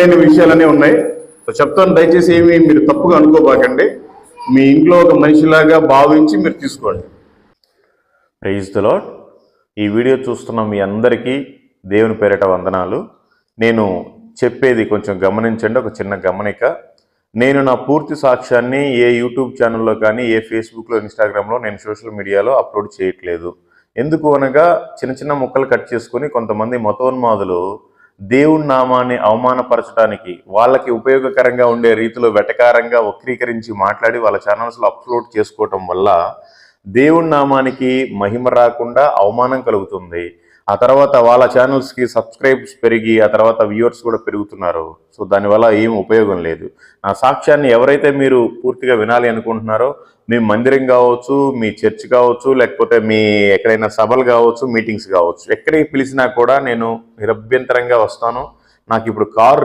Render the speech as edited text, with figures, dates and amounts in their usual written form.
చెప్పలేని విషయాలనే ఉన్నాయి. సో చెప్తాను, దయచేసి ఏమి మీరు తప్పుగా అనుకోబాకండి. మీ ఇంట్లో ఒక మనిషిలాగా భావించి మీరు తీసుకోండి. Praise the lord. ఈ వీడియో చూస్తున్న మీ అందరికీ దేవుని పేరిట వందనాలు. నేను చెప్పేది కొంచెం గమనించండి. ఒక చిన్న గమనిక. నేను నా పూర్తి సాక్ష్యాన్ని ఏ యూట్యూబ్ ఛానల్లో కానీ, ఏ ఫేస్బుక్లో, ఇన్స్టాగ్రామ్లో, నేను సోషల్ మీడియాలో అప్లోడ్ చేయట్లేదు. ఎందుకు అనగా చిన్న చిన్న ముక్కలు కట్ చేసుకొని కొంతమంది మతోన్మాదులు దేవుని నామాన్ని అవమానపరచడానికి, వాళ్ళకి ఉపయోగకరంగా ఉండే రీతిలో వెటకారంగా వక్రీకరించి మాట్లాడి వాళ్ళ ఛానల్స్లో అప్లోడ్ చేసుకోవటం వల్ల దేవుని నామానికి మహిమ రాకుండా అవమానం కలుగుతుంది. ఆ తర్వాత వాళ్ళ ఛానల్స్కి సబ్స్క్రైబ్స్ పెరిగి ఆ తర్వాత వ్యూవర్స్ కూడా పెరుగుతున్నారు. సో దానివల్ల ఏం ఉపయోగం లేదు. నా సాక్ష్యాన్ని ఎవరైతే మీరు పూర్తిగా వినాలి అనుకుంటున్నారో, మీ మందిరం కావచ్చు, మీ చర్చ్ కావచ్చు, లేకపోతే మీ ఎక్కడైనా సభలు కావచ్చు, మీటింగ్స్ కావచ్చు, ఎక్కడికి పిలిచినా కూడా నేను నిరభ్యంతరంగా వస్తాను. నాకు ఇప్పుడు కారు